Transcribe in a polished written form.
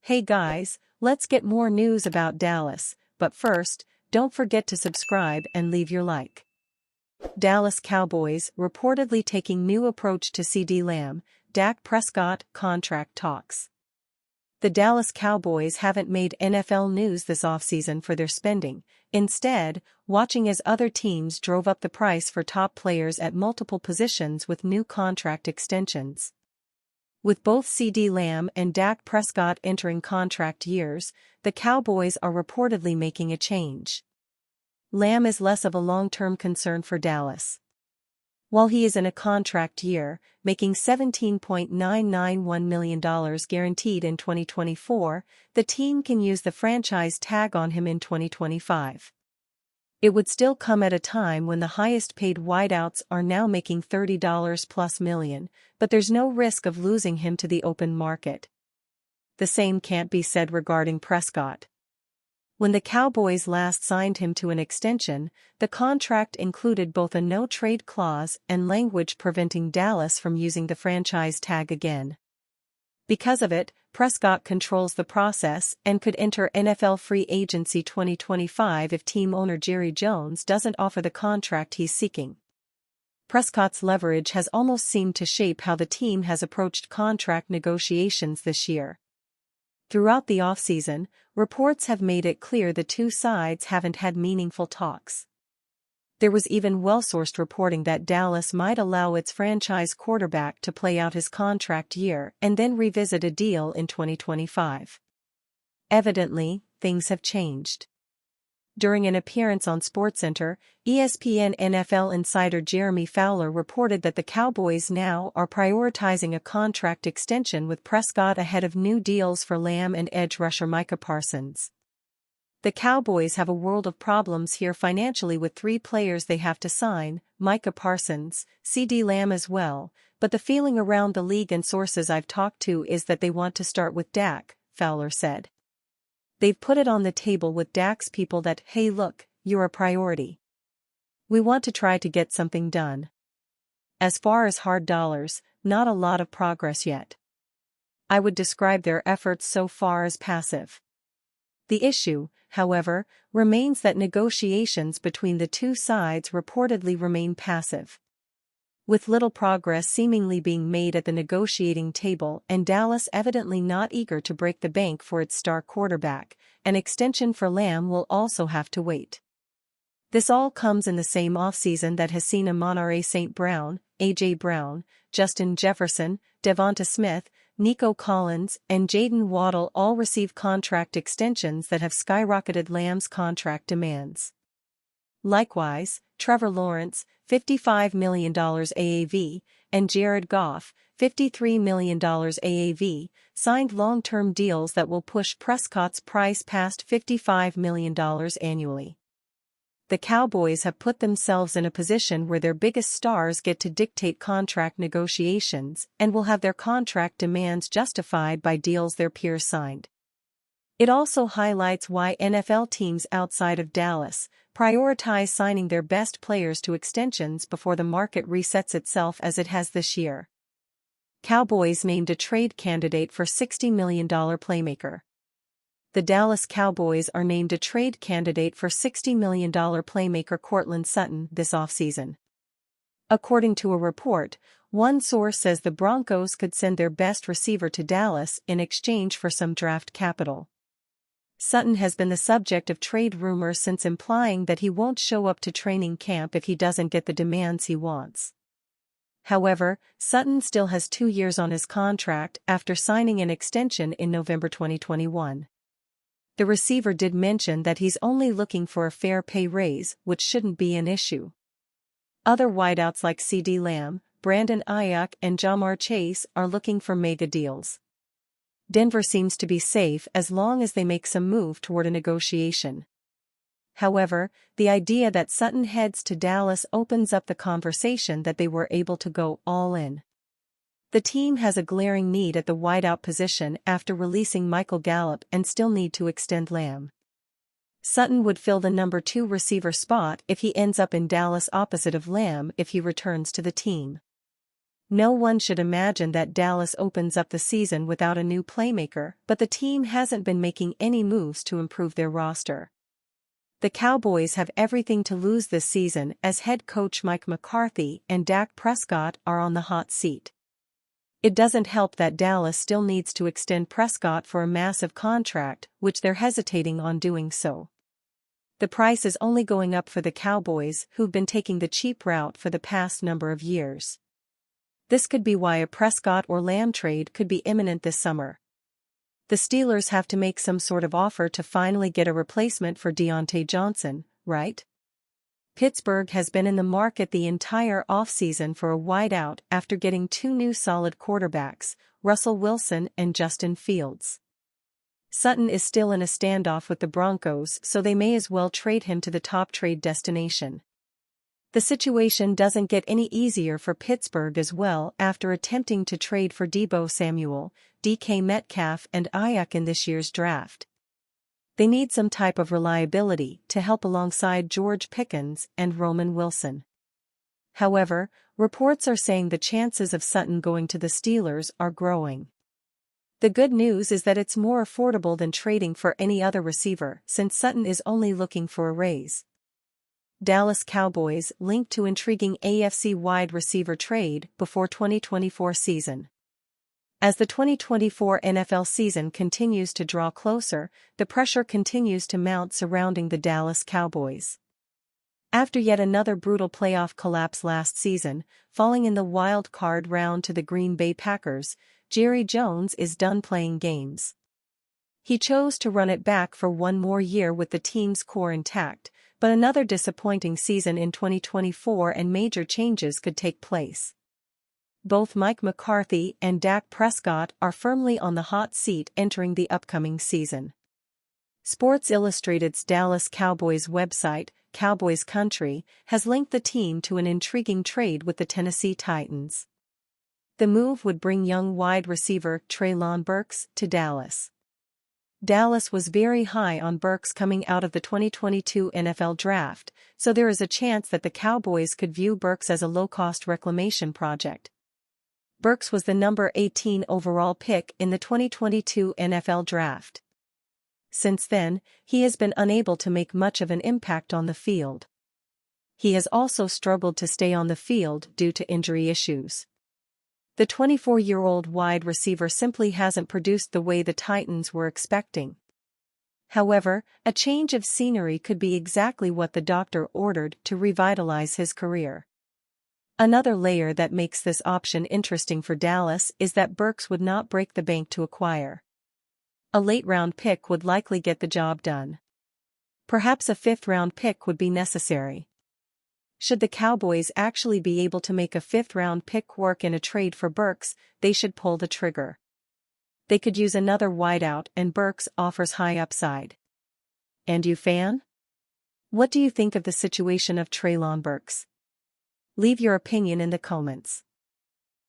Hey guys, let's get more news about Dallas, but first, don't forget to subscribe and leave your like. Dallas Cowboys reportedly taking new approach to CeeDee Lamb, Dak Prescott contract talks. The Dallas Cowboys haven't made NFL news this offseason for their spending, instead, watching as other teams drove up the price for top players at multiple positions with new contract extensions. With both CeeDee Lamb and Dak Prescott entering contract years, the Cowboys are reportedly making a change. Lamb is less of a long-term concern for Dallas. While he is in a contract year, making $17.991 million guaranteed in 2024, the team can use the franchise tag on him in 2025. It would still come at a time when the highest-paid wideouts are now making $30+ million, but there's no risk of losing him to the open market. The same can't be said regarding Prescott. When the Cowboys last signed him to an extension, the contract included both a no-trade clause and language preventing Dallas from using the franchise tag again. Because of it, Prescott controls the process and could enter NFL free agency 2025 if team owner Jerry Jones doesn't offer the contract he's seeking. Prescott's leverage has almost seemed to shape how the team has approached contract negotiations this year. Throughout the offseason, reports have made it clear the two sides haven't had meaningful talks. There was even well-sourced reporting that Dallas might allow its franchise quarterback to play out his contract year and then revisit a deal in 2025. Evidently, things have changed. During an appearance on SportsCenter, ESPN NFL insider Jeremy Fowler reported that the Cowboys now are prioritizing a contract extension with Prescott ahead of new deals for Lamb and edge rusher Micah Parsons. The Cowboys have a world of problems here financially with three players they have to sign, Micah Parsons, CeeDee Lamb as well, but the feeling around the league and sources I've talked to is that they want to start with Dak, Fowler said. They've put it on the table with Dak's people that, hey look, you're a priority. We want to try to get something done. As far as hard dollars, not a lot of progress yet. I would describe their efforts so far as passive. The issue, however, remains that negotiations between the two sides reportedly remain passive. With little progress seemingly being made at the negotiating table and Dallas evidently not eager to break the bank for its star quarterback, an extension for Lamb will also have to wait. This all comes in the same offseason that has seen Amon-Ra St. Brown, A.J. Brown, Justin Jefferson, Devonta Smith, Nico Collins, and Jayden Waddle all receive contract extensions that have skyrocketed Lamb's contract demands. Likewise, Trevor Lawrence, $55 million AAV, and Jared Goff, $53 million AAV, signed long-term deals that will push Prescott's price past $55 million annually. The Cowboys have put themselves in a position where their biggest stars get to dictate contract negotiations and will have their contract demands justified by deals their peers signed. It also highlights why NFL teams outside of Dallas prioritize signing their best players to extensions before the market resets itself as it has this year. Cowboys named a trade candidate for $60 million playmaker. The Dallas Cowboys are named a trade candidate for $60 million playmaker Courtland Sutton this offseason. According to a report, one source says the Broncos could send their best receiver to Dallas in exchange for some draft capital. Sutton has been the subject of trade rumors since implying that he won't show up to training camp if he doesn't get the demands he wants. However, Sutton still has 2 years on his contract after signing an extension in November 2021. The receiver did mention that he's only looking for a fair pay raise, which shouldn't be an issue. Other wideouts like CeeDee Lamb, Brandon Ayuk, and Ja'Marr Chase are looking for mega deals. Denver seems to be safe as long as they make some move toward a negotiation. However, the idea that Sutton heads to Dallas opens up the conversation that they were able to go all in. The team has a glaring need at the wideout position after releasing Michael Gallup and still need to extend Lamb. Sutton would fill the number 2 receiver spot if he ends up in Dallas opposite of Lamb if he returns to the team. No one should imagine that Dallas opens up the season without a new playmaker, but the team hasn't been making any moves to improve their roster. The Cowboys have everything to lose this season as head coach Mike McCarthy and Dak Prescott are on the hot seat. It doesn't help that Dallas still needs to extend Prescott for a massive contract, which they're hesitating on doing so. The price is only going up for the Cowboys, who've been taking the cheap route for the past number of years. This could be why a Prescott or Lamb trade could be imminent this summer. The Steelers have to make some sort of offer to finally get a replacement for Deontay Johnson, right? Pittsburgh has been in the market the entire offseason for a wideout after getting two new solid quarterbacks, Russell Wilson and Justin Fields. Sutton is still in a standoff with the Broncos, so they may as well trade him to the top trade destination. The situation doesn't get any easier for Pittsburgh as well after attempting to trade for Deebo Samuel, DK Metcalf and Ayuk in this year's draft. They need some type of reliability to help alongside George Pickens and Roman Wilson. However, reports are saying the chances of Sutton going to the Steelers are growing. The good news is that it's more affordable than trading for any other receiver, since Sutton is only looking for a raise. Dallas Cowboys linked to intriguing AFC wide receiver trade before 2024 season. As the 2024 NFL season continues to draw closer, the pressure continues to mount surrounding the Dallas Cowboys. After yet another brutal playoff collapse last season, falling in the wild card round to the Green Bay Packers, Jerry Jones is done playing games. He chose to run it back for one more year with the team's core intact, but another disappointing season in 2024 and major changes could take place. Both Mike McCarthy and Dak Prescott are firmly on the hot seat entering the upcoming season. Sports Illustrated's Dallas Cowboys website, Cowboys Country, has linked the team to an intriguing trade with the Tennessee Titans. The move would bring young wide receiver Treylon Burks to Dallas. Dallas was very high on Burks coming out of the 2022 NFL Draft, so there is a chance that the Cowboys could view Burks as a low-cost reclamation project. Burks was the number 18 overall pick in the 2022 NFL Draft. Since then, he has been unable to make much of an impact on the field. He has also struggled to stay on the field due to injury issues. The 24-year-old wide receiver simply hasn't produced the way the Titans were expecting. However, a change of scenery could be exactly what the doctor ordered to revitalize his career. Another layer that makes this option interesting for Dallas is that Burks would not break the bank to acquire. A late-round pick would likely get the job done. Perhaps a fifth-round pick would be necessary. Should the Cowboys actually be able to make a fifth-round pick work in a trade for Burks, they should pull the trigger. They could use another wideout and Burks offers high upside. And you fan? What do you think of the situation of Treylon Burks? Leave your opinion in the comments.